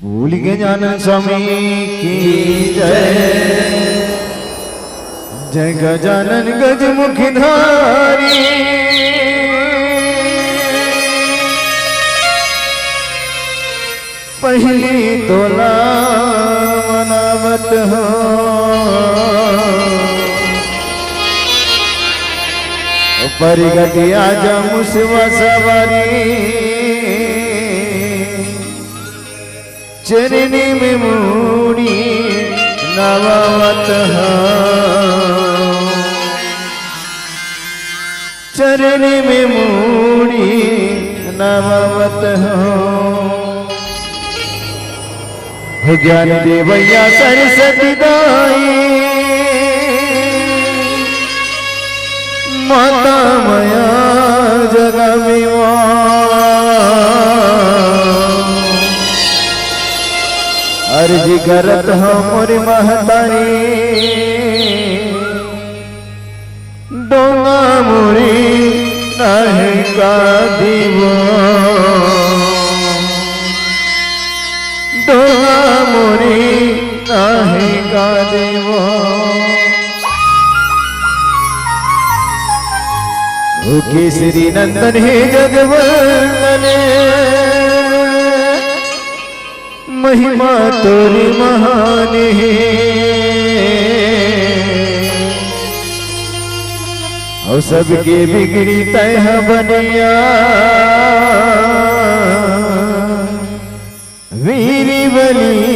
भूल गजानन स्वामी की जय। जय गजानन गजमुखी धारी। पहली तोला मनावत हो परिगति आजा मुसवा सवारी। चरनी में मूड़ी नवावत हो चरनी में मूड़ी नवावत हो ज्ञान देवैया सरस्वती दाई। माता मया जगा में अर्जी करत हो मोरी महतारी। डोंगा मोरी नहीं का दीवो डोंगा मोरी नहीं का दीवो। ओ केसरी नंदन हे जगवंदन महिमा तोरी महान है। और सबके बिगड़ी तह बनिया वीर बली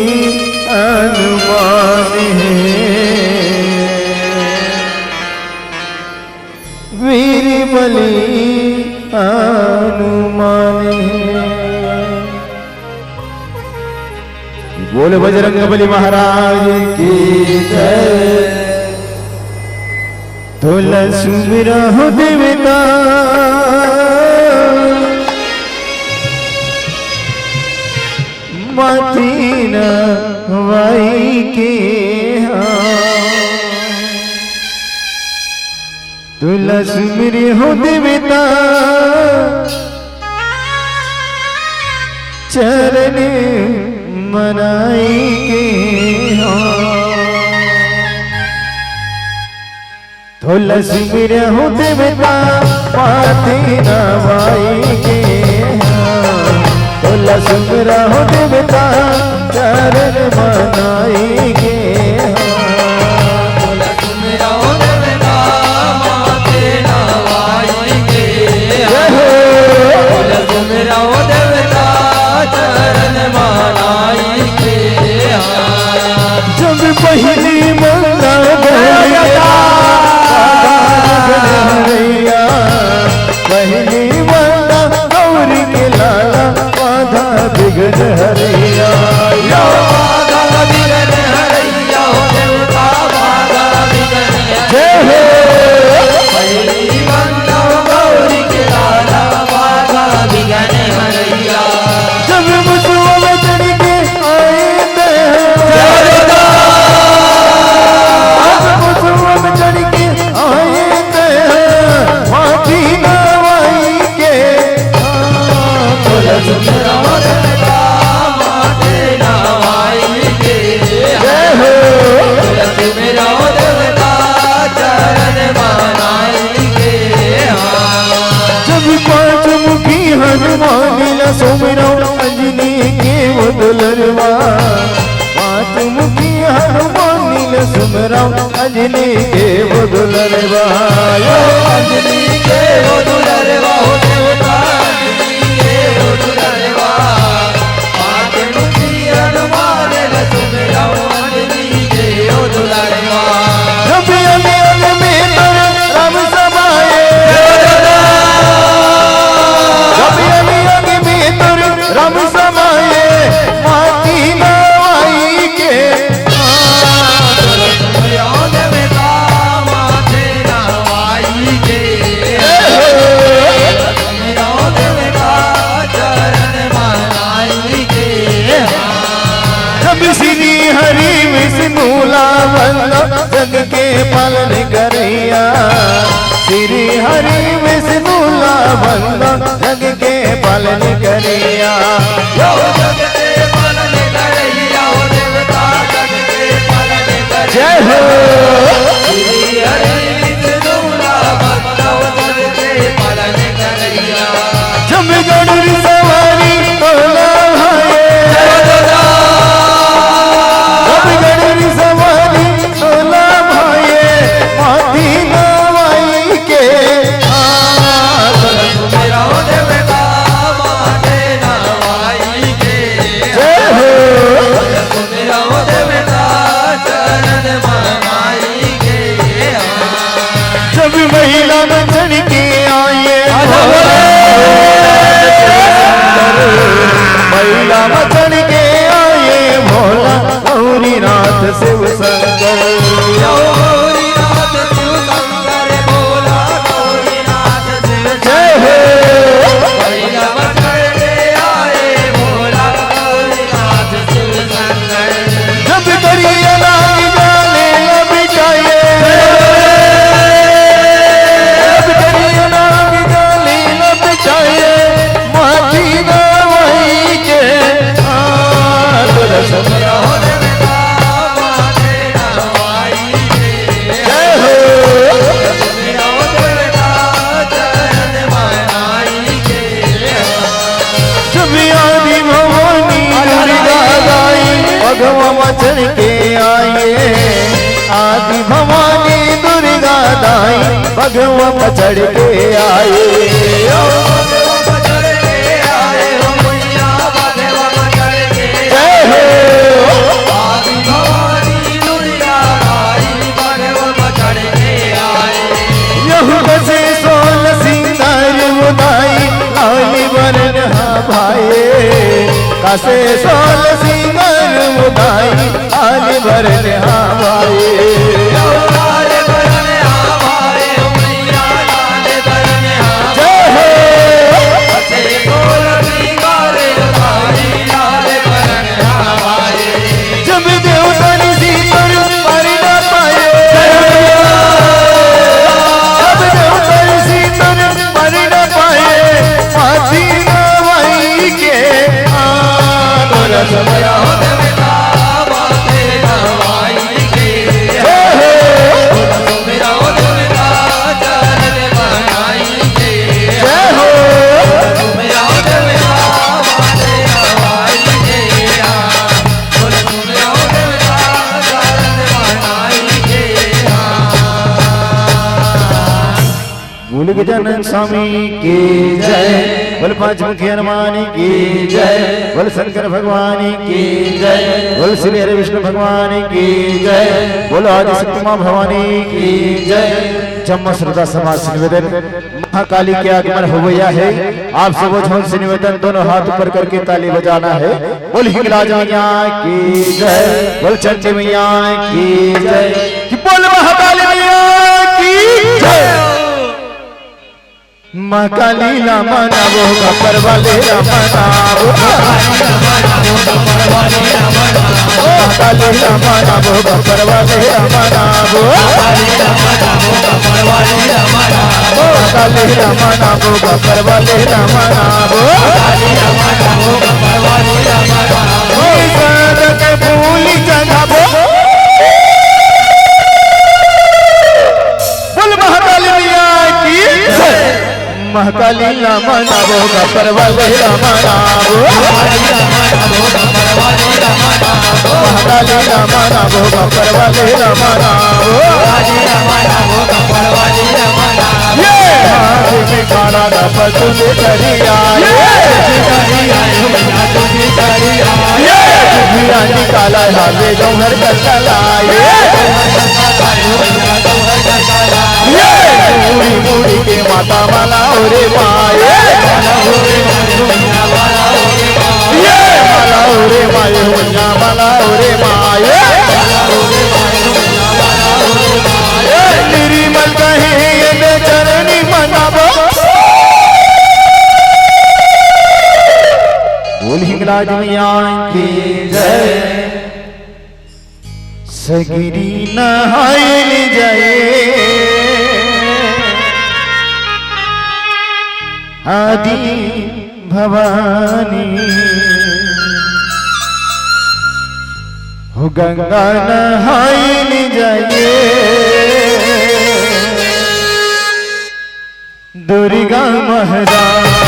अनुमान है। वीर बली अनुमान है। बोले बजरंग बली महाराज की जय। तुलसी सुमिरा हो देवता माती न वाई के तुलसी सुमिरी हो देवता चरण मनाई के तुलसी मेरे हो देवता पाती नवाई के। तुलसी मेरा हो देवता चरण मनाई के। तुलसी मेरा हो देवता पाती नवाई के। तुलसी मेरा हो देवता चरण मनाई के। जब पहली मंगला पहली मंगला गौरी के लाला बाधा बिगड़ हरैया। बाधा बिगड़ हरैया हो देवता बाधा बिगड़ जय हो। पहली मंगला गौरी के लाला बाधा बिगड़ हरैया। जब मुसवा में चढ़ के आए थे मुसवा में चढ़ के आए थे माटी नवाई के। तुलसी मेरा हो देवता माटी नवाई के। तुलसी मेरा हो देवता चरण मनाई के। जब पांच मुखी हनुमान ला सुमिरो अंजनी के वो दुलरवा। पांच मुखी हनुमान ला सुमिरो अंजनी के वो दुलरवा। अंजनी के वो दुलरवा हो देवता अंजनी के वो दुलरवा। पांच मुखी हनुमान ला सुमिरो अंजनी के वो दुलरवा। जब अंग में राम समाये जब अंग में राम समाये माटी नवाई के। श्री हरि विष्णु लावंदा जग के पालन करैया। श्री हरि विष्णु लावंदा जग के पालन करैया। जग के पालन भगवा पचड़ के आए जय हो यहूदा से सोल सिंगार मुदाई आली वरन भाई कासे सोल सिंगार मुदाई आली वरन भाई जब देवतानी सीतर मारी ना पाए जब देवतानी सीतर मारी ना पाए हाथी नवाई के आदर समया गजानन स्वामी की जय बोल पंचमुखी हनुमान की जय बोल शंकर भगवान की जय बोल श्री हरि विष्णु भगवान की जय बोलो आदि शक्ति मां भवानी की जय। जम्म श्रद्धा समाज से निवेदन महाकाली के आगमन हो गया है आप सब झोल से निवेदन दोनों हाथ ऊपर करके ताली बजाना है। बोल हिंगलाज मैया की जय बोल चंडी मैया की जय बोल महाकाली मैया की जय। महाकाली रामा नावो गपर वाले रामा नावो महाकाली रामा नावो गपर वाले रामा नावो महाकाली रामा नावो गपर वाले रामा नावो के भूली चढ़ाबो बोल महाकाली मैया की जय। महाकाली रामा नावो गपर वाले रामा नावो महाकाली रामा नावो गपर वाले रामा नावो ये हाथ में खाना ना पसंद करिया ये भैया निकाला हाले जौहर कला मुड़ी मुड़ी के माता माला रे माए ये माला रे माए मुन्ना माला रे माए निर्मल कहे ये चरणी मनाबो बोल हिंगलाज मैया की जय। सगिरी नहायल जाए आदि भवानी हो गंगा नहायल जाए दुर्गा महारानी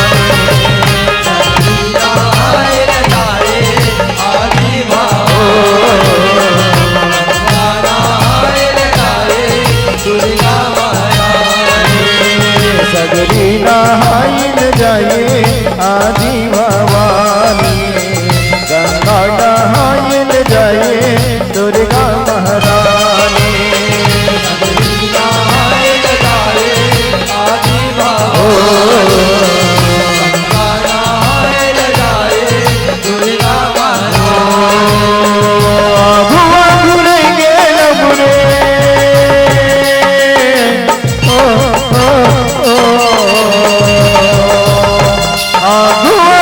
सगरी नहायल जाए आदि भवानी गंगा नहायल जाए दुर्गा महारानी भुआ घुरे गेल मुरे आगुआ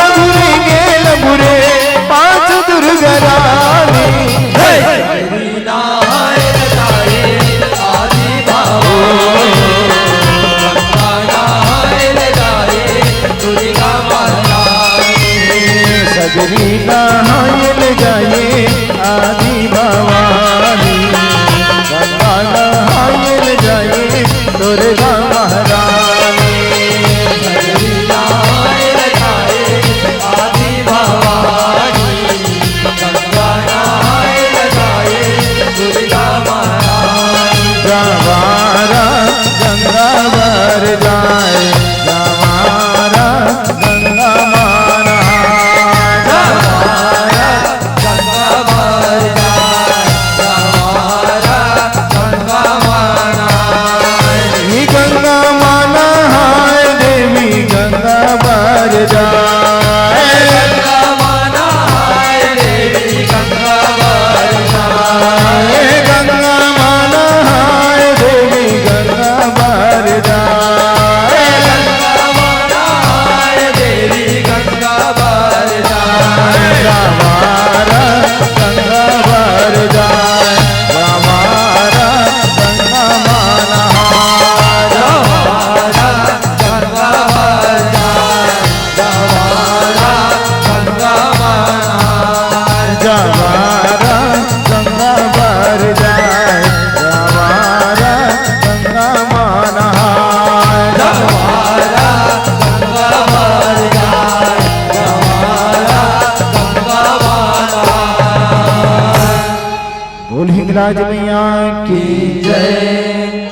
शीतलाज मैया की जय।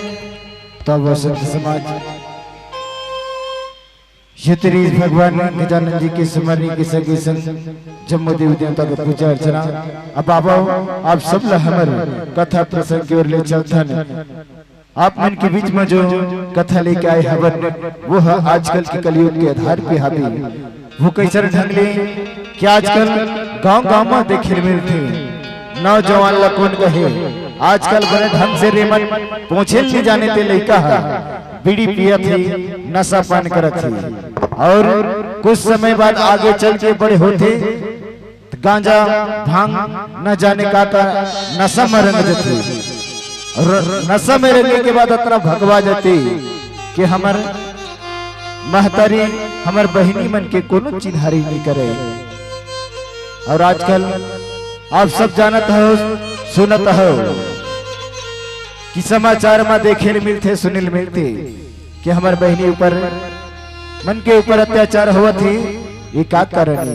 तब वसंत समाज यत्री भगवान गजानन जी के स्मरण के सगे संग जम्मू देवी देवता का पूजा अर्चना। अब बाबा आप सब हमर कथा प्रसंग की ओर ले चलथन। आप मन के बीच में जो कथा लेके आए हवन वो है आजकल के कलयुग के आधार पे हावी। वो कैसे ढंग ले कि आजकल गांव-गांव में देखे मिलते नौजवान लकोन कहे आजकल बड़े ढंग से रेमन पहुंचे ले जाने ते लइका है बीड़ी पियत थी नशा पान करत थी और कुछ समय बाद आगे चल के बड़े होते गांजा भांग न जाने का नशा में रंग जाते और नशा में रंगने के बाद इतना भगवा जाते कि हमार महतारी हमार बहिनी मन के कोनो चिन्हारी नहीं करे। और आजकल आप सब जानत हो सुनत हो कि समाचार में देखे मिलते सुनिल मिलते कि हमार बहनी ऊपर मन के ऊपर अत्याचार हुआ थी। ये का कारण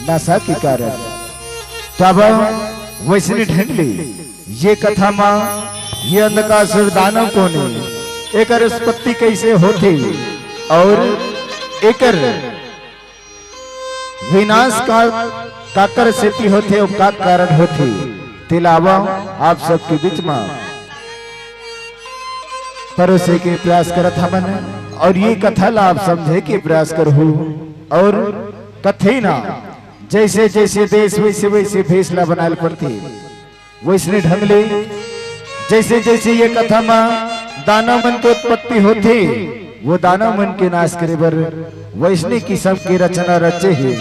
नशा के कारण। तब वैसे ढंग ले ये कथा में ये अंधकासुर दानव कौन एक उत्पत्ति कैसे होती और एक विनाश काकर सेती होते और का कारण होती तिलावा आप सबके बीच में परोसे के प्रयास करत हमन। और ये कथा ला आप समझे के प्रयास करहु और कथे ना जैसे जैसे देश वैसे वैसे फैसला बनाल पड़ती वैसे ढंग ले जैसे जैसे ये कथा में दानव मन की उत्पत्ति होती वो दानव मन के नाश करे बर वैष्णव की सब की रचना रचे है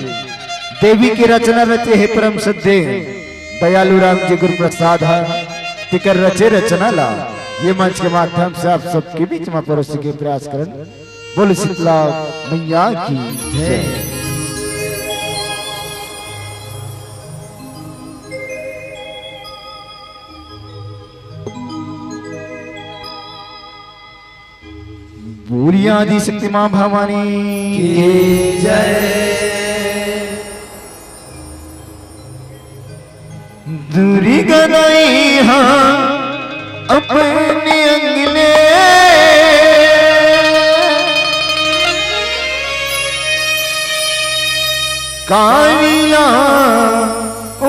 देवी की रचना रचे है परम सत्य दयालु राम जी गुरु प्रसाद तिकर रचे रचना ला ये मंच के माध्यम से आप सबके बीच में परोसे के प्रयास करन। बोल शीतला मैया की जय। बोलिए आदि शक्ति मां भवानी की जय। दूरी गनाई हाँ अपने अंगले कालिया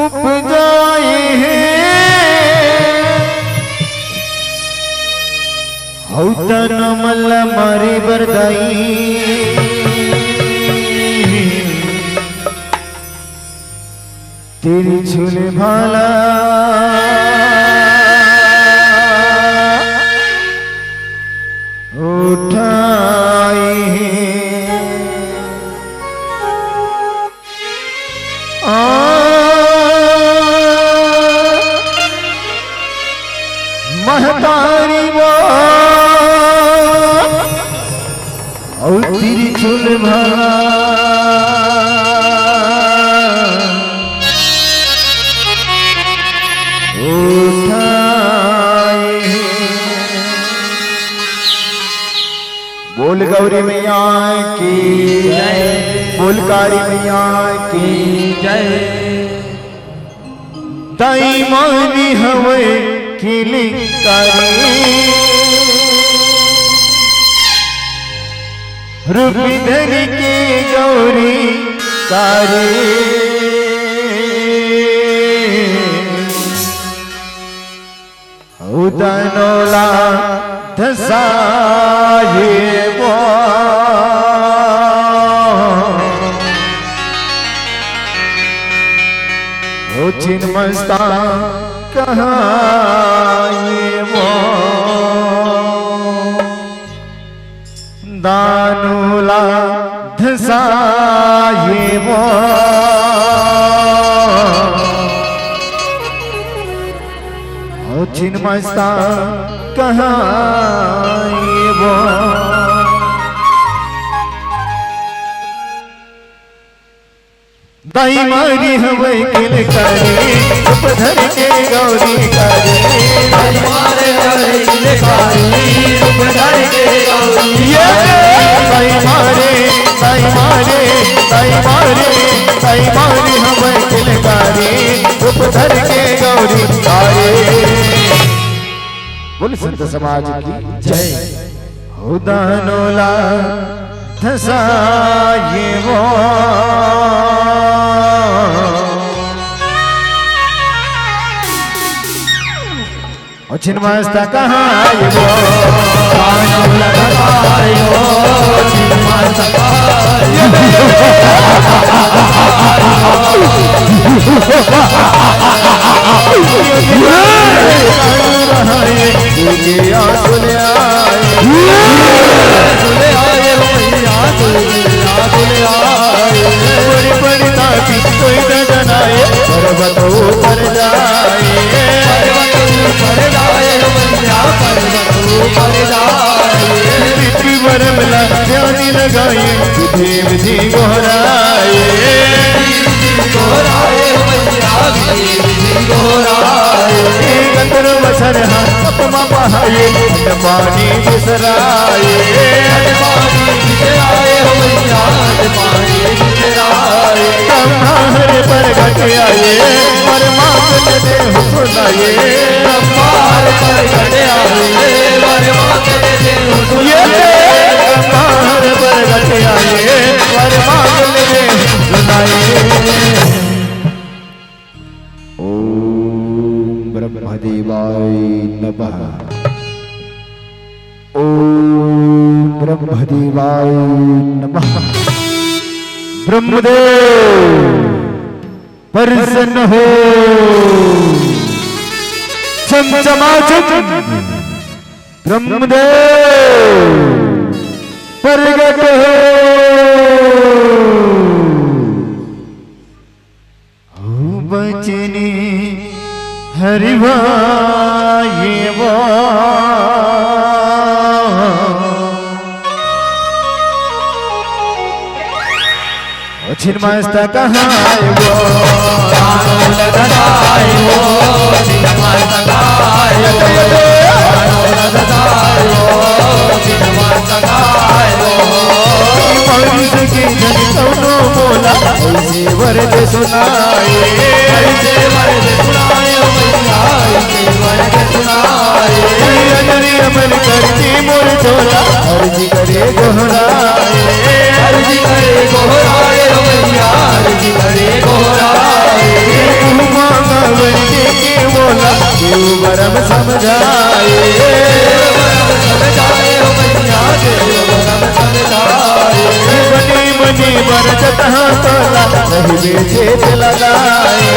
उपजाए हौतन मल मारी बरदाई तेरी झूले भाला उठाई महतारी वो और तेरी झूले भाला बोल गौरी मैया की जय। बोल कारी मैया की जय। दाई मानी हवे किली कारी रूप धरी के गौरी कारी उदनोला धसाए वो छिन्मस्ता कहाँ ये वो दानुला धसाए वो छिन्मस्ता कहाँ ये वो दाई मारी हवे किल करे उपधर के गौरी करे दाई मारे हवे किल करे उपधर के गौरी ये दाई मारे दाई मारे दाई मारे दाई मारी हवे किल करे उपधर के गौरी करे कुल संत समाज की जय हो दानोला धसाये वो और छिन्मस्ता कहाँ ये वो दानोला धसायो छिन्मस्ता कहायो बड़ी बड़ी ताकि कोई न जनाए पर्वत ऊपर जाए पृथ्वी पर मिला ध्यानी लगाए विधि विधि गोहराए गंधर्व बसर हाथ बहाए पानी बिसराए हरे पर घट आए पर मांगल दे सुनाए हर पर घट आए पर मांगल दे ओम ब्रह्मदेवाय नमः ओम ब्रह्मदेवाय नमः ब्रह्मदेव प्रसन्न हो चमचमाचम ब्रह्मदेव प्रगट हो बचने हरिभाये वो छिन्मस्ता कहाँ वो दानोला धसायो छिन्मस्ता कहायो दानोला धसायो छिन्मस्ता कहायो मनुष के जन कौनो बोला ऐसे वरद सुनाए ऐसे वरद सुनाए मैया ऐसे वरद सुनाए अजर अमर करती मोर चोला अर्जी करे गोहराए अर्जी करे गोहराए मैया अर्जी करे गोहराए मांगा बच्चे के बोला देव बरम समझाए समझाए मैया देव बरम समझाए बनी बनी बरजत तोला रही बेचे लगाए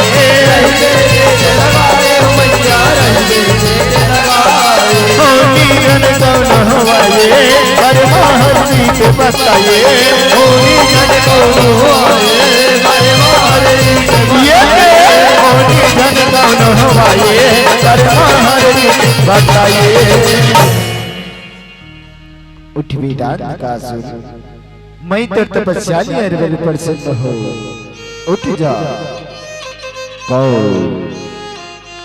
लगाए मैया रही लगाए होनी जन कौन हवाए हर महर जीत बताए होनी जन कौन हवाए हर महर जीत होनी जन कौन हवाए हर महर जीत बताए उठ बेटा नकासुर मैं तो तपस्याली अरविंद प्रसन्न हो उठ जा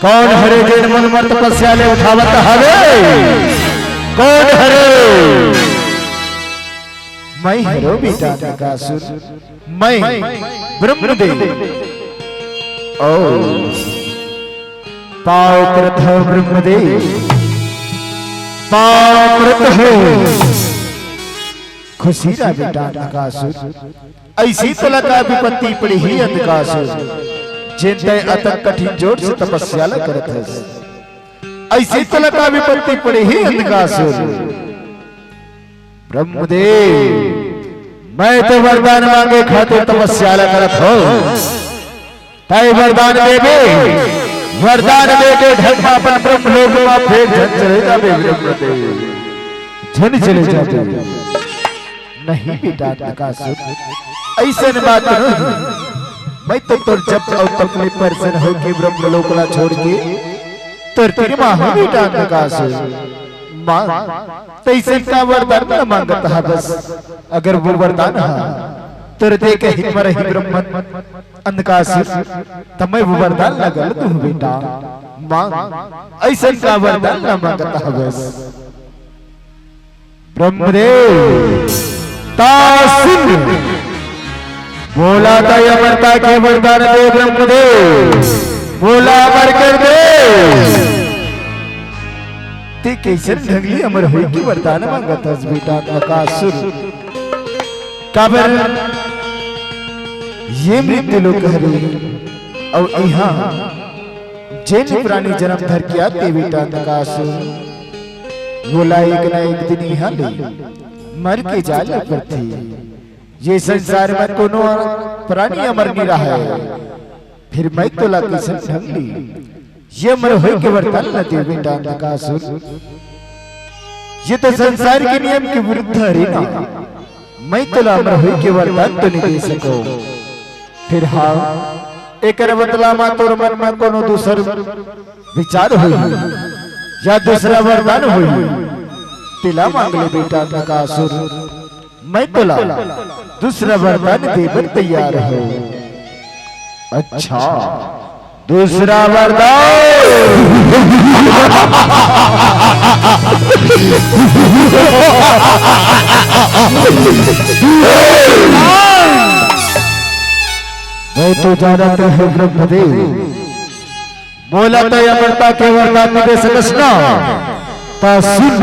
कौन हरे जन मन मर तपस्याले उठावत हवे कौन हरे मैं हरो बेटा नकासुर मैं ब्रह्मदेव ओ पाव प्रथम ब्रह्मदेव पाव प्रथम खुशी रा बेटा नकासुर ऐसी तला का विपत्ति पड़ी ही अंधकासुर जिनते अतक कठिन जोर से तपस्या करत है ऐसी तला का विपत्ति पड़ी ही अंधकासुर ब्रह्मदेव मैं तो वरदान मांगे खातिर तपस्या करत हो ताई वरदान देवे वरदान देके ढका अपन ब्रह्मलोक में फेर झन चले जाबे ब्रह्मदेव झन चले जाबे नहीं बेटा नकासुर ऐसे न बात नहीं मैं तो तोर जब और तपले परसन हो के ब्रह्मलोक ला छोड़ के तोर तेरी मां हो बेटा नकासुर मां तैसे का वरदान न मांगता है बस अगर वो वरदान है तोर दे के हिमर ही ब्रह्म अंधकासुर तब मैं वो वरदान लगल तू बेटा मां ऐसे का वरदान न मांगता है बस ब्रह्मदेव तासिन बोला था अमरता के वरदान दे ब्रह्मदेव बोला अमर कर दे ते कैसन ढंगली अमर हुई की वरदान मांगत हस बेटा नकासुर काबर ये मृत्यु लोक हरे और यहाँ जैन प्राणी जन्म धर किया ते बेटा नकासुर बोला एक ना एक दिन यहाँ ले मर के जाल पर थी ये संसार में कोनो प्राणी अमर नहीं रहा है फिर मैं तो ला कैसन ढंगली ये मर हो के वरदान न दे बेटा नकासुर ये तो संसार के नियम के विरुद्ध है ना मैं तो ला मर हो के वरदान तो नहीं दे सको फिर हाँ एक बदला मा तोर मन में कोनो दूसर विचार हो या दूसरा वरदान हो तिला मांग ले बेटा नकासुर मैं तो ला दूसरा वरदान देवर तैयार हो अच्छा दूसरा वरदान मैं तो जानता है ब्रह्मदेव बोला तो अमरता के वरदान दे सकस ना ता सुन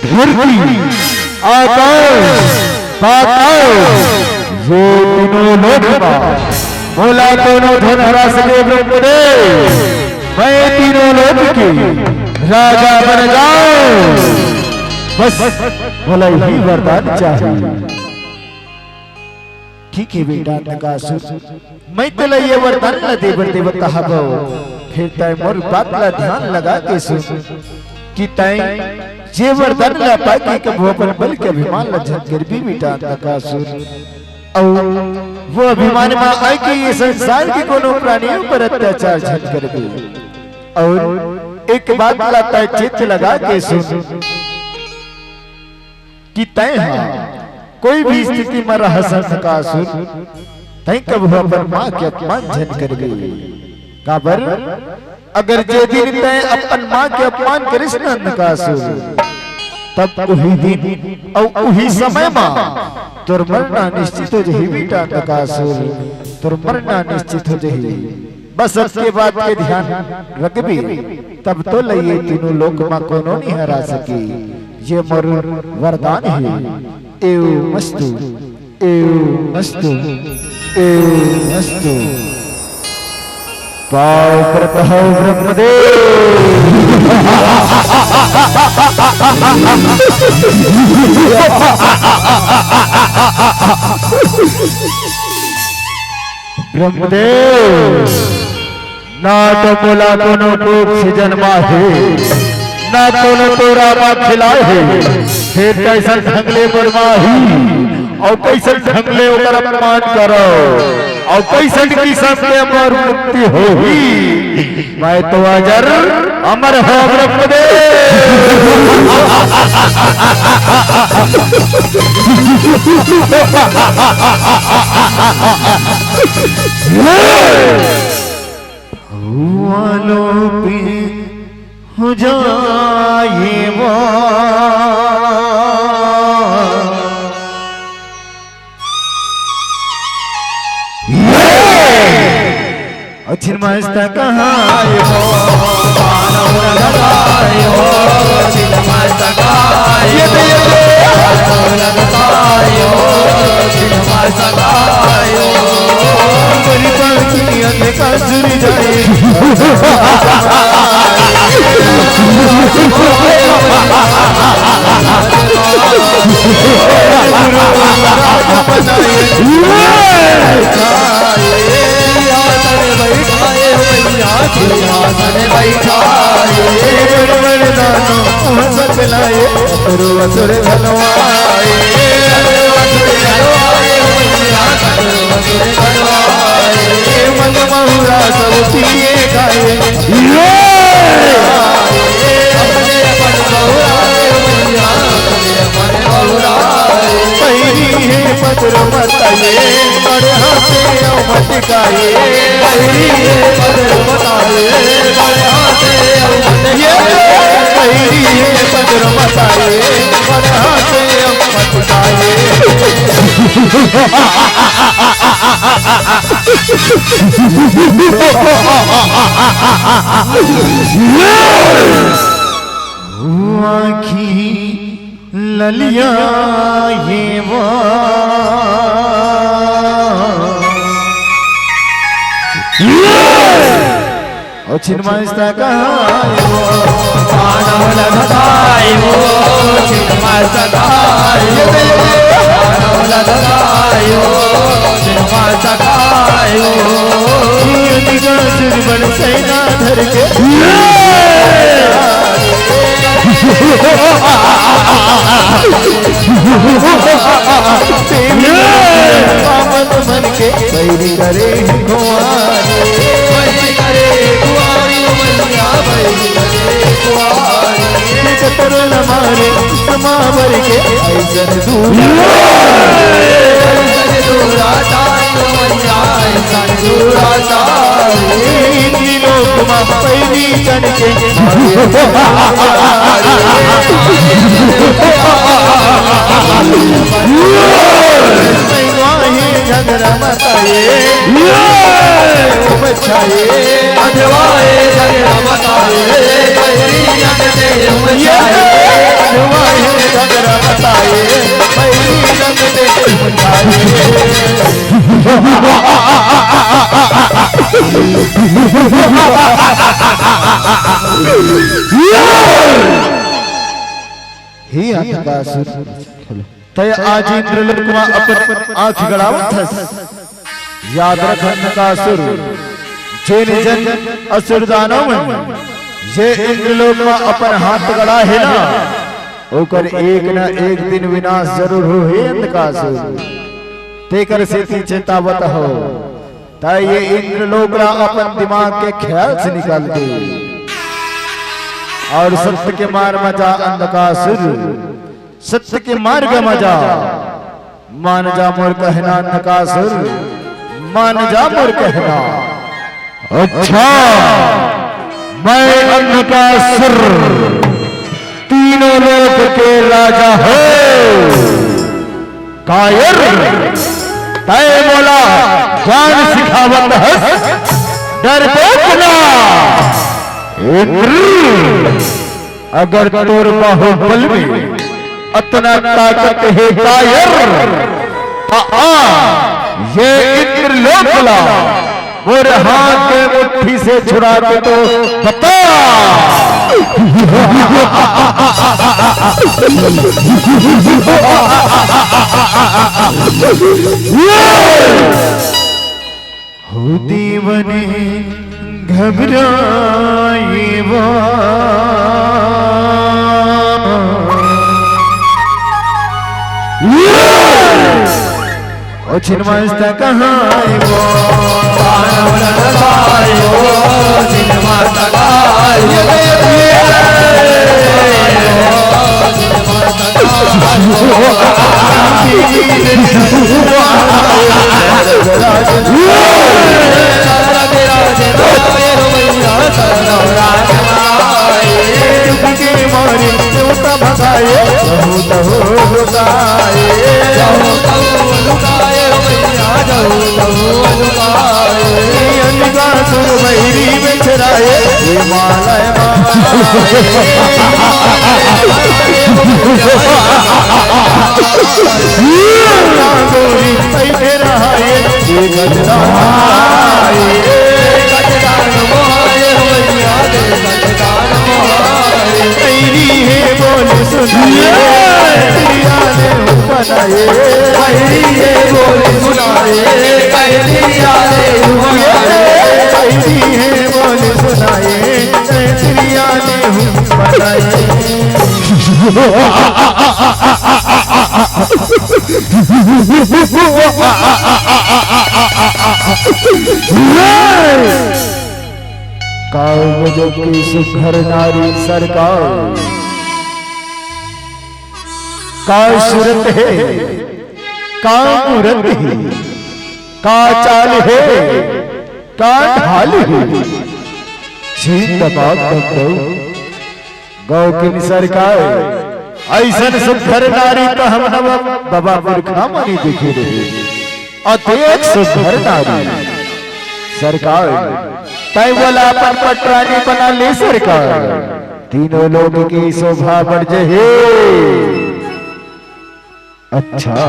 धरती आकाश पाताल ये तीनों लोक बोला दोनों धन हरा सके ब्रह्मदेव मैं तीनों लोक की राजा बन जाऊं बस बोला यही वरदान चाहिए ठीक है बेटा नकासुर मैं तो ये वरदान न देवर देवता हबो फिर तय मोर बात ला ध्यान लगा के सुन कि तय जे वरदान ला पाके के वो अपन बल के अभिमान ला झंकर भी बेटा नकासुर और वो अभिमान में आए कि ये संसार के कोनो प्राणियों पर अत्याचार झंकर भी और एक बात ला तय चित्त लगा के सुन कि तय कोई भी स्थिति में रह नकासुर तय कब अपन माँ के अपमान झन कर गई काबर अगर जे दिन तय अपन माँ के अपमान करिस न नकासुर तब वही दिन और वही समय में तोर मरना निश्चित हो जही बेटा नकासुर तोर मरना निश्चित हो जही बस उसके बाद के ध्यान रखबी तब तो लइए तीनों लोक में कोनो नहीं हरा सके ये मोर वरदान है एव मस्तु पाव प्रतः ब्रह्मदेव ब्रह्मदेव ना तो बोला कोनो कोप से जन्मा है ना कोनो तोरा मा खिलाए है फिर कैसन ढंगले बरमाही और कैसन ढंगले ओकर अपमान करो और कैसन किस्म के अमर मुक्ति होगी मैं तो अजर अमर हो ब्रह्मदेव हो जाए वो अचिन मस्ता कहाँ हो मानव लगाए हो अचिन मस्ता गाए हो लगाए हो अचिन मस्ता गाए हो बड़ी पंक्ति अंधकार सुरी जाए आखी ललिया ये वो और छिन्मस्ता कहायो मानव लधकायो छिन्मस्तकायो मानव लधकायो छिन्मस्तकायो निगा सुरबल सेना धर के पावन मन के बैरी करे कुंवारी बैरी करे कुंवारी मैया बैरी करे कुंवारी चतर न मारे समावर के ऐसन दूराचार्य मैया ऐसन दूराचार्य लोक में पैरी चढ़ के झगड़ा मताए बचाए अजवाए झगड़ा मताए झगड़ा मताए ही तय आज इंद्रलोक में अपन आँख गड़ावत हस याद रखन का असुर जेन जन असुर दानव में ये इंद्रलोक में अपन हाथ गड़ा है ना ओकर एक ना एक दिन विनाश जरूर हो हे अंधकासुर तेकर से चेतावत हो ताई ये इंद्रलोक रा अपन दिमाग के ख्याल से निकाल दे और सत्य के मार मजा अंधकासुर सत्य के मार्ग मजा मान जा मोर कहना अंधकासुर मान जा मोर कहना अच्छा मैं अंधकासुर तीनों लोक के राजा हो कायर तय बोला ज्ञान सिखावत है डर देखना इंद्र अगर तोर बाहुबल में अतना ताकत है कायर ये इंद्र लोकला और हाथ के मुट्ठी से छुड़ा के तो बता हो दीवने घबराए वो ओ छिन्मस्ता कहायो मानव लधकायो छिन्मस्तकायो बैरी में चराए हिमालय गोरी पैदे रहाए बैरी है बोल सुनाए बनाए बैरी है बोल सुनाए बोल सुनाए त्रिया ने बनाए कागजों की सुघर नारी सरकार का सूरत है का मूरत है का चाल है का ढाल है छीन दबाव गौ की सरकार ऐसन सुघर नारी तो हम बाबा मूर्खा मनी दिखे रहे अतेक सुघर नारी सरकार तय बोला अपन पटरानी बना ले सरकार तीनों लोग की शोभा बढ़ जहे। अच्छा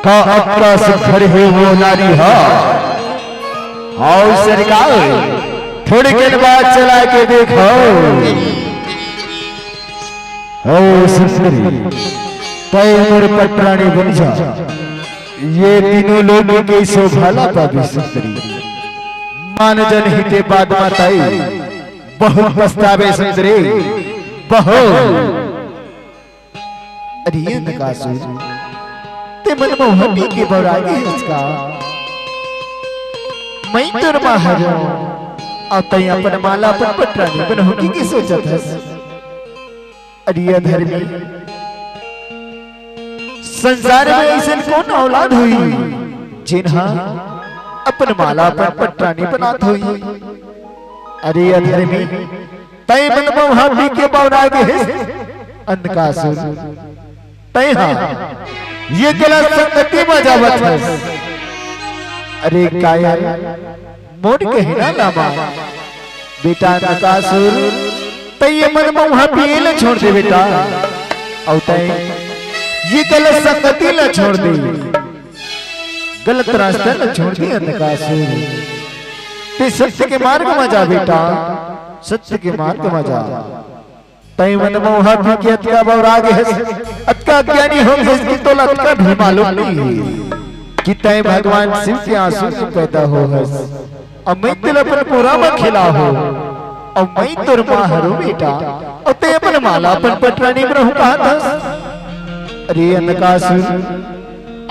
का आपका सफर है वो नारी हा आओ सरकार थोड़ी देर बाद चला के देखो। ओ सुंदरी तैमूर पटरानी बन जा। ये तीनों लोगों की शोभा पावी सुंदरी मान जन हिते बाद माताई बहुत पछतावे सुंदरी बहुत। अरे नकासुर ते मनमोहनी की बौरागी इसका मैं तुर माहर आता अपन माला अपन पटरानी बन होगी की सोचत है। अरे धर्मी संसार में ऐसे कौन औलाद हुई जिन्हा अपन माला अपन पटरानी बनात हुई। अरे धर्मी तय मनमोहनी के बौरागी है अंधकासुर तय ये गलत संगति में जावत है। अरे काया मोड़ कहना लामा बेटा नकासुर तय मनमोह पील छोड़ दे बेटा और तय ये गलत संगति न छोड़ दे गलत रास्ता न छोड़ दे नकासुर ते सत्य के मार्ग में जा बेटा सत्य के मार्ग में जा। तय मनमोह की अत्का बौराग है अत्का ज्ञानी हो इसकी तो लत्का भी मालूम नहीं है कि तय भगवान शिव के आंसू से पैदा हो है। अब मैं तिल अपन पूरा में खिला हो और मैं तुर माहरू बेटा और ते अपन माला अपन पटरानी में रहूं कहा था। अरे नकासुर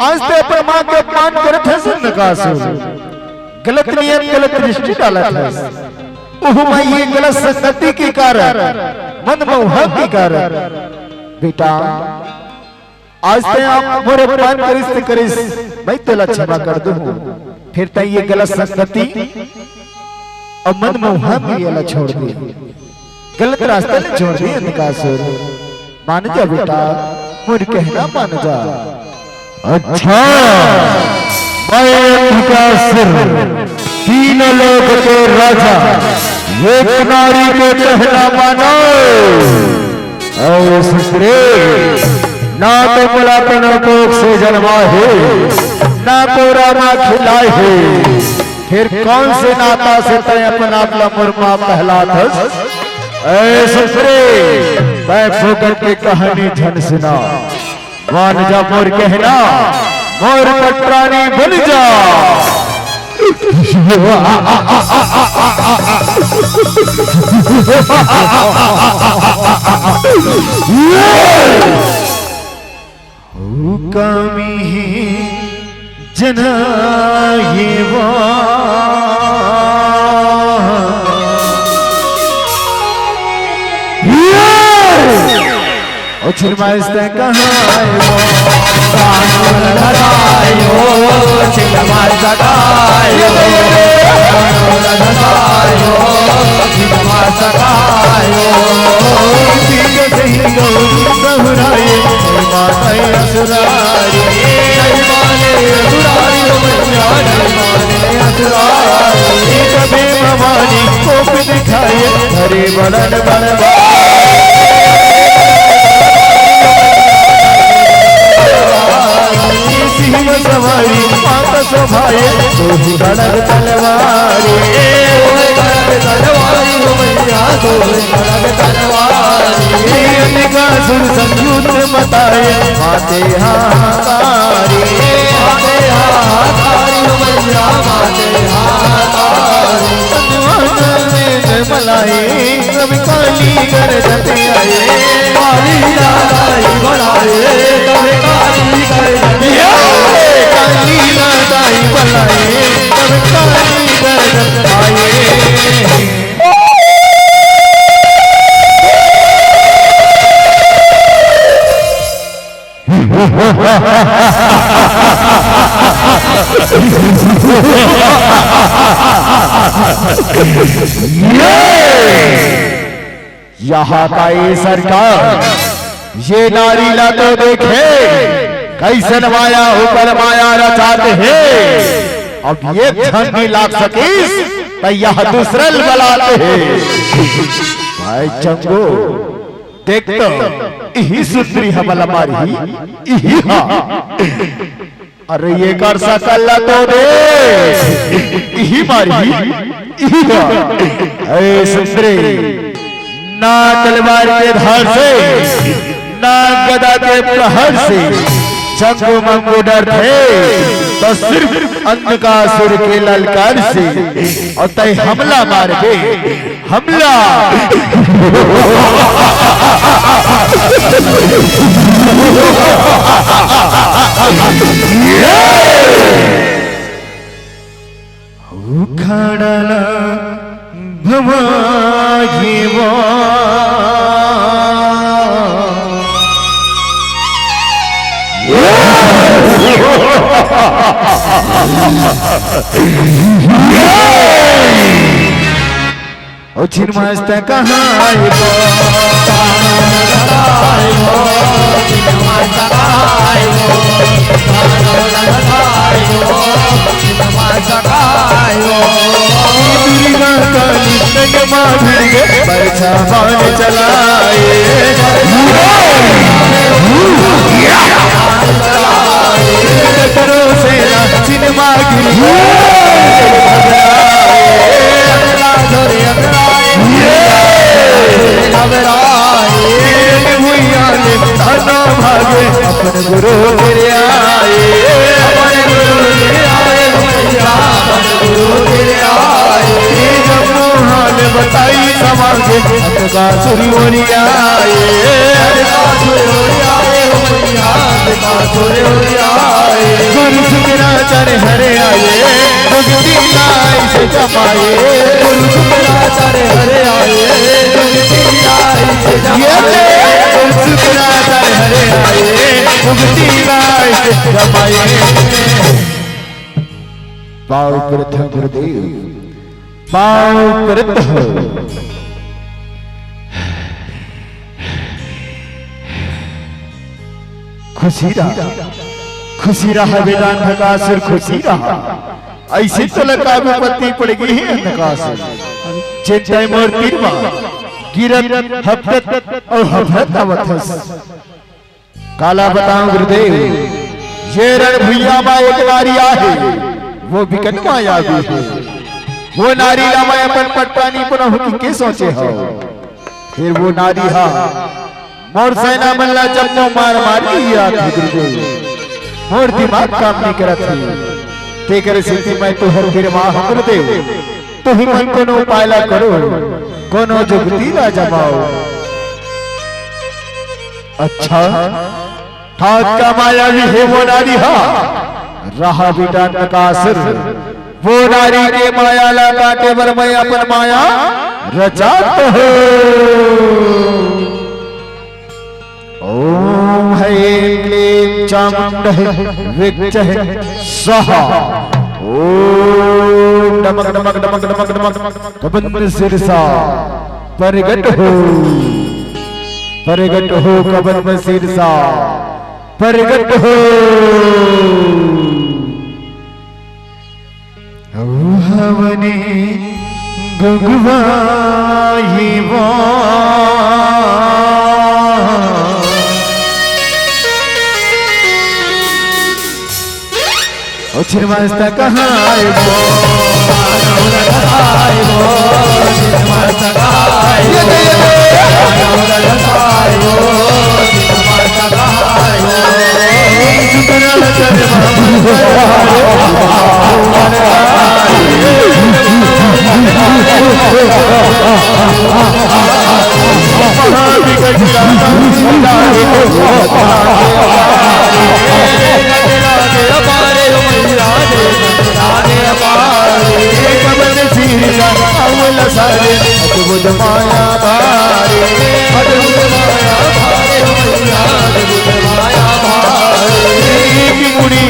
आज ते अपन मां के अपमान करत है नकासुर गलत नियत गलत दृष्टि डालत है। ओह मैं ये गलत संगति के कारण मनमोह के कारण बेटा आज ते आप मोरे अपमान करिस मैं तो क्षमा कर दूं फिर तय ये गलत संगति और मनमोह भी ये छोड़ दे गलत रास्ते ने छोड़ दिया नकासुर मान जा बेटा मोर कहना मान जा। अच्छा तीन लोग के राजा एक नारी के कहना मानो और सुसरे ना तो मुलापन कोख से जन्मा है ना तो रामा खिलाए है फिर कौन से नाता से तय अपना अपना मुर्मा पहला था। ऐ सुसरे मैं भूगल की कहानी झन सुना मान जा मोर कहना मोर पटरानी बन जा। कमी जना ये छिलमास्ते कहाँ आयो कानून धरायो छिलमास्ता कायो कानून धरायो छिलमास्ता कायो ठीक सही गौरी सहुराए माता असुरारी माने असुरारी माने असुरारी कभी भवानी कोप दिखाए हरे बलन बलवा सवारी माता शोभाए तो ही गड़ग तलवारी तलवारी हो मैया तो गड़ग तलवारी नकासुर संयुक्त मताए माते हाहाकारी माते हाहाकारी हो मैया माते हाहाकारी मलाई कभी काली कर जते आए काली दाई बनाए कभी काली कर जते आए काली दाई बनाए कभी काली कर जते आए। यहाँ का ये सरकार ये नारी ला तो देखे कैसन माया ऊपर माया रचाते हैं। अब ये क्षण भी लाग सकीस तो यह दूसरे बलाते हैं हाय चंगो देख तो यही सुंदरी हमला मारी यही हाँ अरे ये कर सकला तो दे यही मारी यही हाँ ऐ सुंदरी ना तलवार के धार से ना गदा के प्रहार से चंगो मंगो डरते तो सिर्फ अंधकासुर के ललकार से और तय हमला मार दे हमला उखाड़ला भवाही ओ छिन्मस्त कहाँ आइबो बरछा बाण चलाए करो सेना सिनेमा भागे अपन गुरु तेरे आए हाल बताई समागे अंधकासुर आए गुरु शुक्राचार्य हरे आए भक्ति लाई से जमाए गुरु शुक्राचार्य हरे आए भक्ति लाई से जमाए गुरु शुक्राचार्य हरे आए भक्ति लाई से जमाए पाव प्रथम गुरुदेव पाव प्रथम खुशी रहा वेदांत अंधकासुर खुशी रहा ऐसे तो लगा विपत्ति पड़ेगी ही अंधकासुर चिंता मोर तीरमा गिरत हफ्तत और हफ्तत अवथस काला बताऊं गुरुदेव ये रण भुइया में एक नारी आहे वो विकट माया भी है वो नारी रामाय अपन पट्टानी पुनः की के सोचे हो फिर वो नारी हा मोर सेना मल्ला जम्मो मार मारी गिरा थी गुरुदेव मोर दिमाग काम नहीं करा थी तेकर स्थिति में तो हर फिर वहां गुरुदेव तो ही मन कोनो उपायला करो कोनो जुगती ला जमाओ अच्छा ठाक का माया भी है वो नारी हा रहा बेटा अंधकासुर वो नारी के माया ला काटे बर मैं अपन माया रचात हो ओम ऐं क्लीं चामुण्डः विच्चः स्वाहा ओम नमक नमक नमक नमक नमक कबंद सिरसा परगट हो कबंद सिरसा परगट हो हवने गुगवाई वा ओ छिन्मस्त कहाँ आइबो छिन्मस्त कहाँ अद्भुत माया भारी अद्भुत माया भारी अद्भुत माया भारी मुड़ी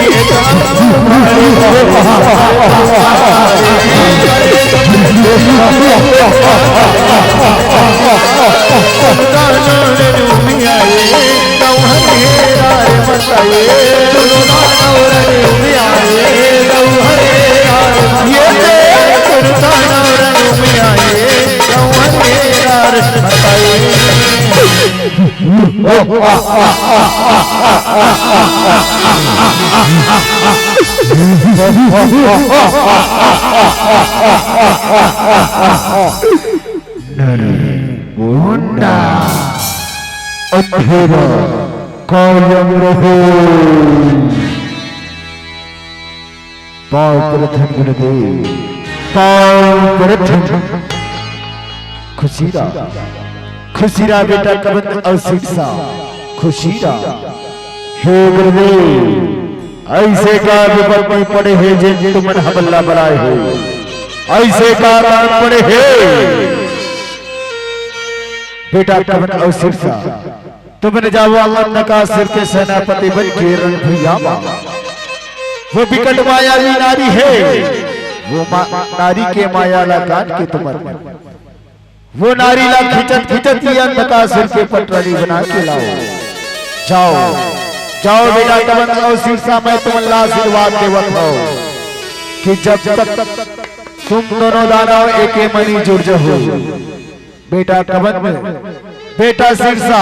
मुंडा अंधेरा कायम रहो। पाव प्रथम गुरुदेव, पाव प्रथम। खुशीरा खुशीरा बेटा कबंद और शिक्षा खुशीरा। हे गुरुदेव ऐसे का विपद में पड़े हैं जिन तुमन हमला बनाए हो, ऐसे का रान पड़े हैं बेटा कबंद और शिक्षा। तुमने जाओ अल्लाह नकासुर के सेनापति बन के रण भैया। वो विकट मायावी नारी है, वो नारी के माया ला काट के तुम वो नारी ला खिंचत खिंचत ही नकासुर के पटरानी बना के लाओ। जाओ जाओ बेटा कबंद और शीर्षा, मैं तुम्हारा आशीर्वाद देवत हो कि जब तक तुम दोनों दानव एके मनी जुड़ हो। बेटा कबंद बेटा शीर्षा,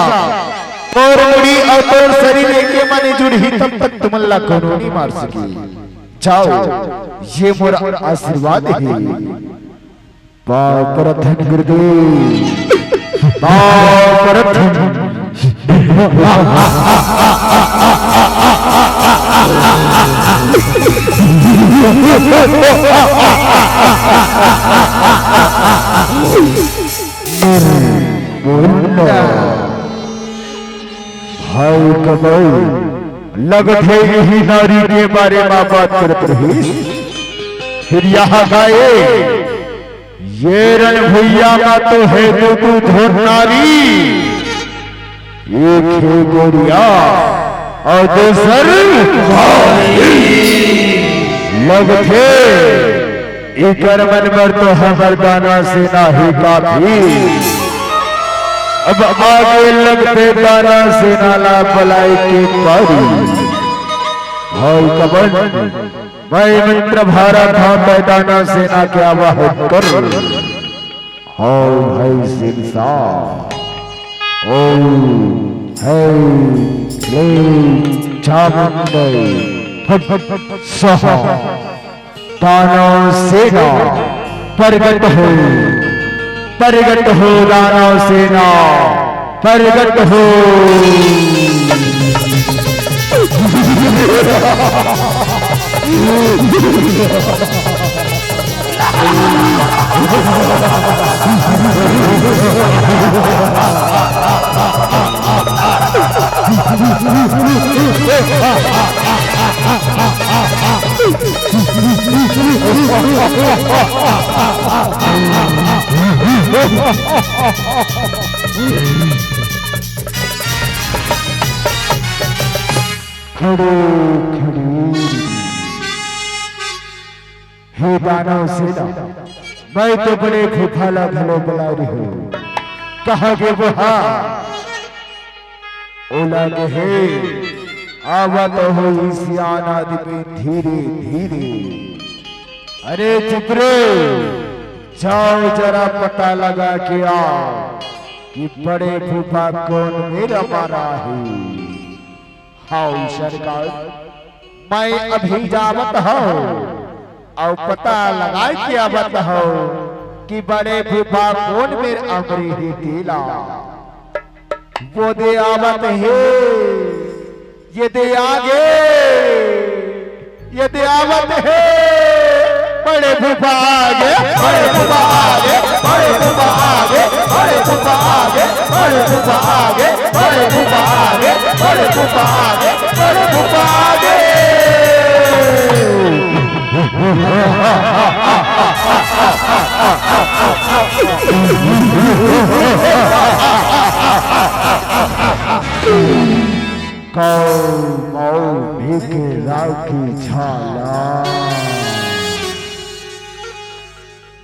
और मुड़ी और तोर शरीर एके मनी जुड़ी तब तक तुम्हारा कोनो नहीं मार सकी। जाओ ये मोरा आशीर्वाद है। पाव प्रथम गुरुदेव, पाव प्रथम। भाई कबल लगत है यही नारी के बारे में बात करत रही। फिर यहाँ गाए ये रण भैया का तो है तो तू धोर नारी, एक है गोरिया और दूसर लगते इकर मन मर तो हमर दाना से नाही काफी। अब आगे लगते दाना से नाला पलाई के पारी। भाई कबंद मैं मंत्र भारत था पैदाना सेना के आवाहन कर। हाय हाय सिरसा ओम है चामुंडई सहा दानव सेना प्रगट हो दानव सेना प्रगट हो। खड़ो हे दानव सेना, मैं तो बड़े फूफाला भलो बुला रही हूँ। कहा गे बुहा ओला के हे आवत हो सियाना दिपे धीरे धीरे। अरे चुप रे, जाओ जरा पता लगा के आओ कि बड़े फूफा कौन मेरा मारा है। हाउ सरकार, मैं अभी जावत हूँ और पता लगा के आवत हो कि बड़े फूफा कौन मेरे अमरी ही दिला। वो दे आवत है, ये दे आगे, ये दे आवत है। बड़े फूफा आगे, बड़े फूफा आगे, बड़े फूफा आगे, बड़े फूफा आगे, बड़े फूफा आगे, बड़े फूफा आगे, बड़े फूफा आगे, बड़े फूफा आगे। की छाला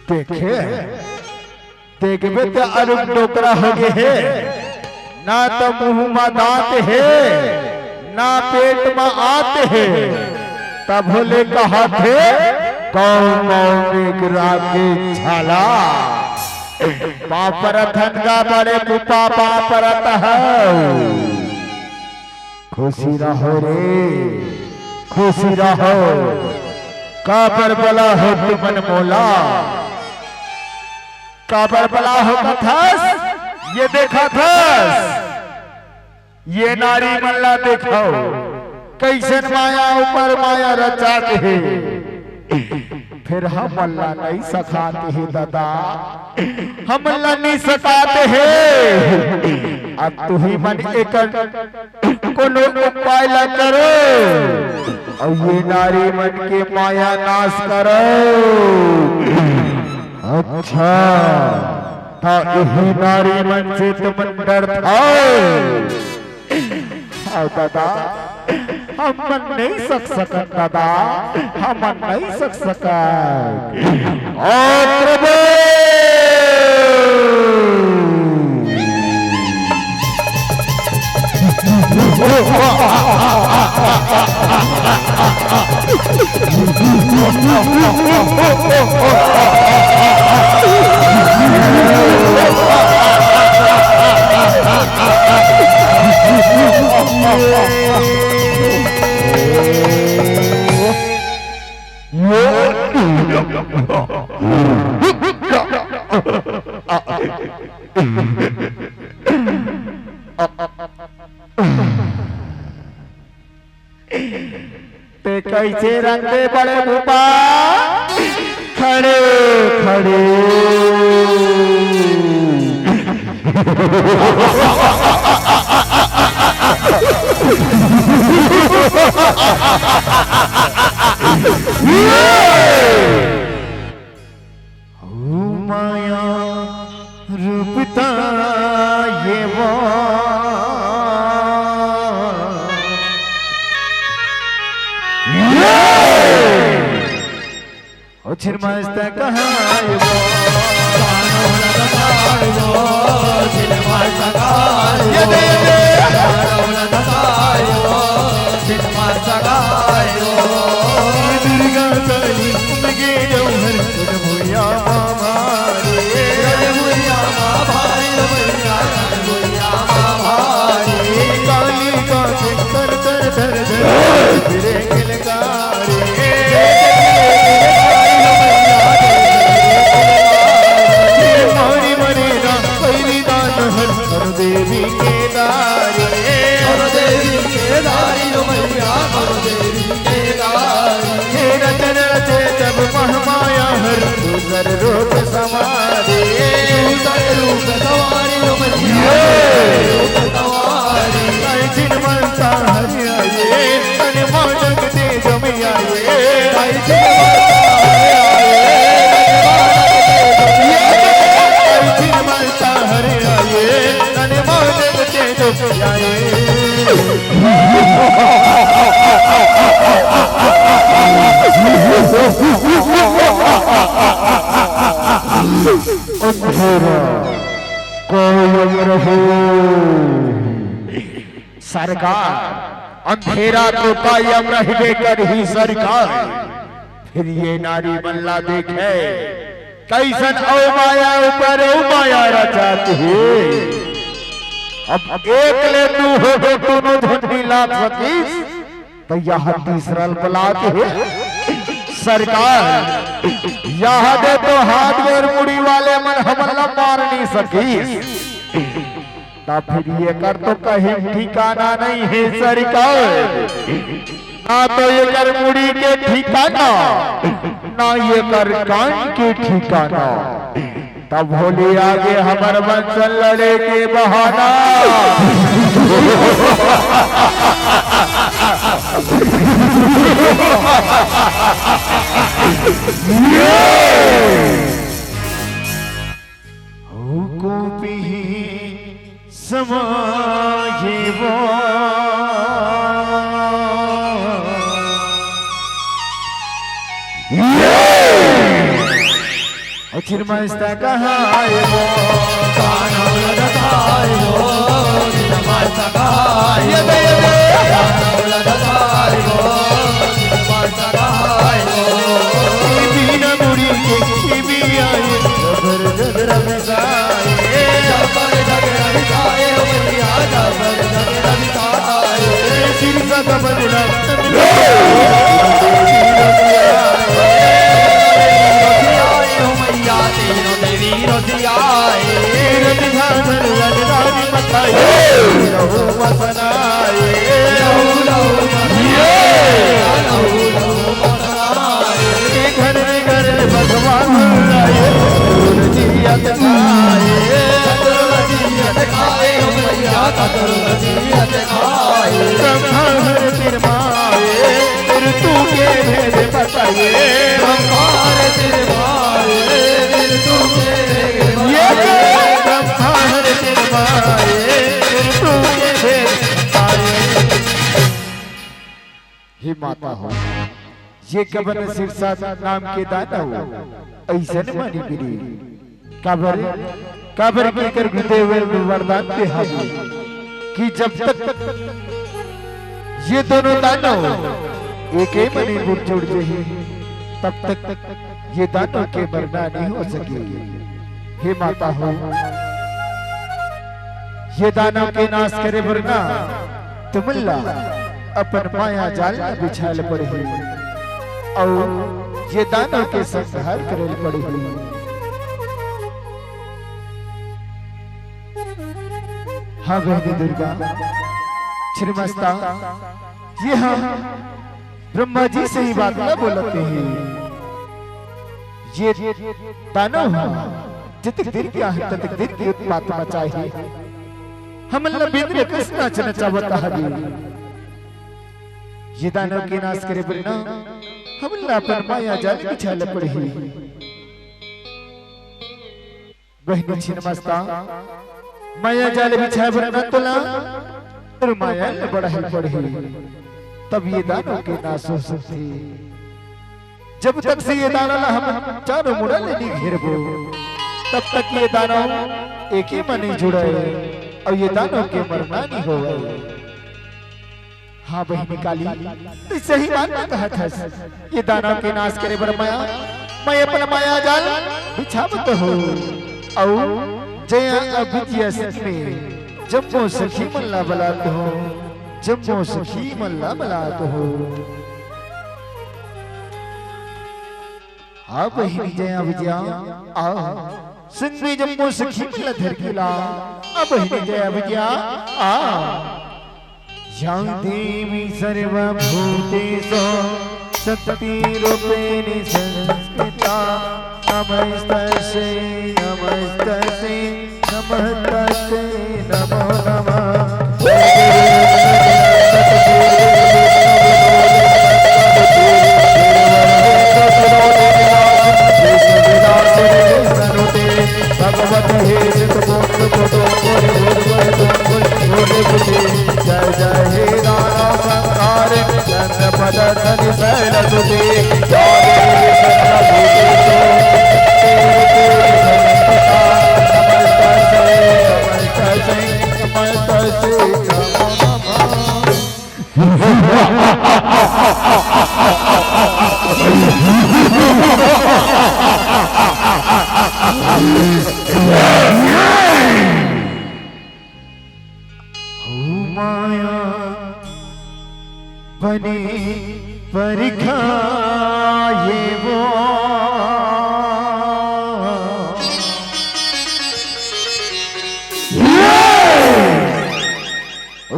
देखे देखबे तो अरुण डोकरा हो गए है, ना तो मुंह में दांत है ना पेट में आते है। तब भोले कहा थे कौन गिरा के छाला पापरथन का बड़े पुपा पापरत है। खुशी रहो रे खुशी रहो, काबर बला हो तुमन मोला, काबर बला हो कथस, ये देखा थस, ये नारी मल्ला देखो कैसन माया ऊपर माया रचाते है। फिर हम मल्ला नहीं सखाते हैं दादा, हम मल्ला नहीं सताते हैं। अब तू ही मन एक कोनो उपाय ला करो और ये नारी मन के माया नाश करो। अच्छा था यही नारी मन से तुम डरता दादा, हम मन नहीं सक सकत दादा, हम मन नहीं सक सकत। प्रभु ते कैसे रंगे बड़े भूपा खड़े खड़े माया रूपता ये वो छिरमस्त कहाँ वो दुर्गा काली उनके जौहर भैया काली का कर कर धर धर फिरे गिलकारी देवी के दारी, देवी के दारी मैया, देवी के दारी। रचन रचे जब महमाया हर दूसर रूप समारे, दूसर रूप सवारी मैया, रूप सवारी। जिन मनसा हरि आए, तन मानक दे जमी आए, जिन मनसा हरि आए सरकार अंधेरा तो कायम रहबे कर ही सरकार। फिर ये नारी मल्ला देखे कैसन औ माया ऊपर औ माया रचाती है। अब एक ले तू हो गए दोनों धंधी लाख वकीस, तो यह तीसरा बलात है सरकार। यहाँ दे तो हाथ में मुड़ी वाले मन हमला मार नहीं सकी, तब फिर ये कर तो कहीं ठिकाना नहीं है सरकार। ना तो ये कर मुड़ी के ठिकाना, ना ये कर कान के ठिकाना। तब होली आगे हमार बंसल लड़े के बहाना। गोपी समाये वो छिरमस्ता कहाँ आए वो कानों लगाए वो छिरमस्ता कहाँ आए वो कानों लगाए वो छिरमस्ता कहाँ आए वो बिना मुड़ी के भी आए जबर जबर रसाए जबर जबर रसाए हो भैया जबर जबर रसाए सिर का बदला माता हो ये कबन सिरसा नाम के दाना हो ऐसन मानी गिरी काबर काबर के कर गुदे हुए वरदान दे हाजी कि जब तक ये दोनों दानव एक ही मनी बुर जुड़ जाए तब तक ये दानव के मरना नहीं हो सकेगी। हे माता हो ये दानव के नाश करे वरना तुमल्ला अपन माया जाल में बिछाल पड़ी और ये दानव के संहार करे पड़ी। हाँ बहनी दुर्गा श्रीमस्ता ये हम ब्रह्मा जी से ही बात न बोलते हैं ये दानव जितक देर की आहत तक देर की उत्पात मचाई हम अल्लाह बिंद्र कृष्णा चनचावता हबी ये दानव के नाश करे बिना हम अल्लाह पर माया जाल बिछाल पड़ी। बहनी छिन्नमस्ता माया जाल बिछाए बिना तोला और माया ने बढ़ाई पड़ी तब ये दानव के नाश हो सकते। जब तक से ये दानव हम चारों मुड़ा नहीं घेरबो तब तक ये दानव एक ही मन नहीं जुड़े और ये दानव के मरना नहीं हो। हाँ बहनी काली तो सही बात ना कहा था ये दानव के नाश करे बर माया मैं अपना माया जाल बिछावत हो और जया अभिज्ञा में जब वो सखी मल्ला बलात हो जब वो सखी मल्ला बलात हो। हाँ बहनी जया विजया आ संग जब वो सखी मल्ला धरकीला अब बहनी जया विजया आ या देवी सर्वभूतेषु शक्तिरूपेण संस्थिता नमस्तस्यै नमस्तस्यै नमस्तस्यै नमो नमः। भगवत हे जय जय हे राणा संहार चंद्र पद धनि शैल सुते माया बने परिखाए वो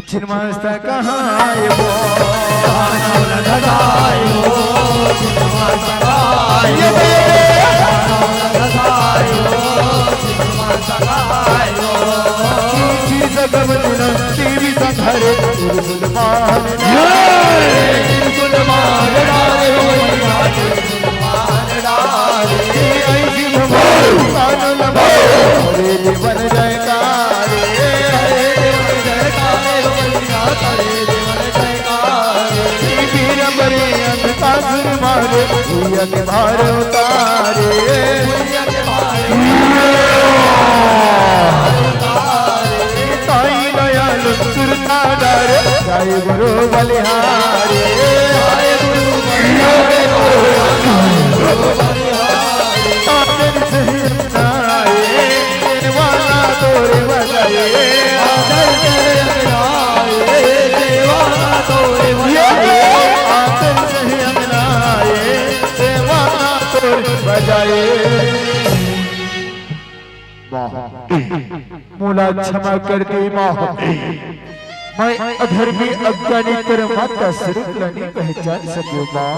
छिन्नमस्ता कहाँ आए वो देवी संघरे जीवन मारे के भार उतारे साई दयालु सुरता डर जय गुरु बलिहारे तोरे बजाए बजाए मोला क्षमा कर दे माँ मैं अधर्मी अज्ञानी कर माता स्वरूप नहीं पहचान सको माँ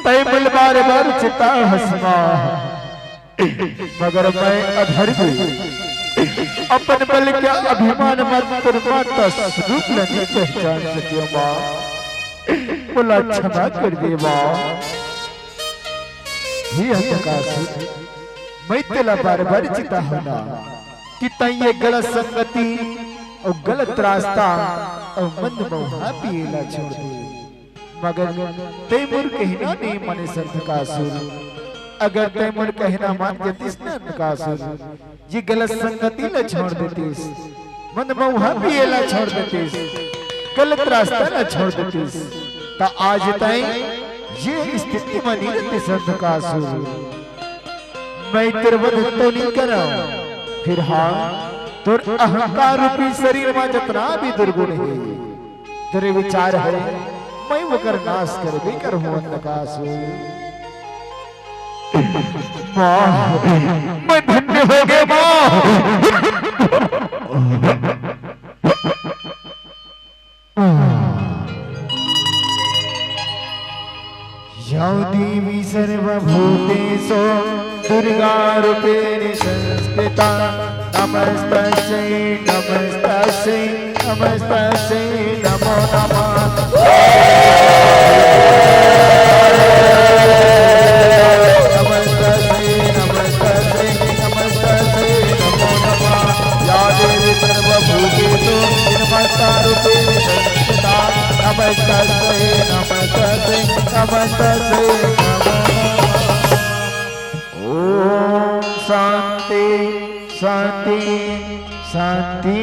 तय मिल बार बार चिता हंसमा मगर मैं अधर्मी अपन बल क्या अभिमान मत कर माता स्वरूप नहीं पहचान सको माँ बोला क्षमा कर दे माँ। मैं तेला बार बार चिता होना कि तय गलत संगति और गलत रास्ता और मंद बहुहा पिएला छोड़ दे। मगर तैमूर कहना नहीं मने संत का सुर। अगर तैमूर कहना मान जतीस न का सुर, ये गलत संगति न छोड़ देतीस, मंद बहुहा पिएला छोड़ देतीस, गलत रास्ता न छोड़ देतीस, ता आज तय ये स्थिति बनी रहती संत का सुर। मैं तेरे वध तो नहीं करा, फिर हाँ तोर अहंकार रूपी शरीर में जितना भी दुर्गुण है, तेरे विचार है मैं वो कर नाश कर भी कर हूँ अंधकासुर। मैं धन्य हो गया माँ। या देवी सर्वभूतेषु दुर्गा रूपेण संस्थिता नमस्तस्यै नमस्तस्यै नमस्तस्यै नमो नमः। नमस्तस्यै नमस्तस्यै नमस्तस्यै नमो नमः। या देवी सर्वभूतेषु नमस्तारूपेण संस्थिता नमस्तस्यै नमस्तस्यै नमस्तस्यै नमो नमः। ओम शांति शांति शांति।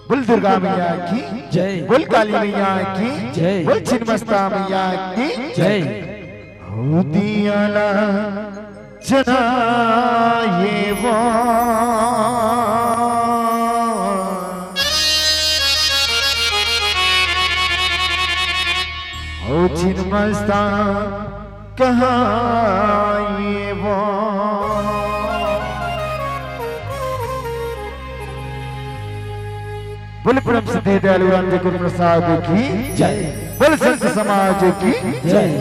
बोल दुर्गा मैया की जय। बोल काली मैया की जय। बोल छिन्नमस्ता मैया की जय। हो दियाला जना ये वो हो छिन्नमस्ता कहाँ ये वो। बोल परम सिद्धे दयालु राम जी गुरु प्रसाद की जय। बोल संत समाज की जय।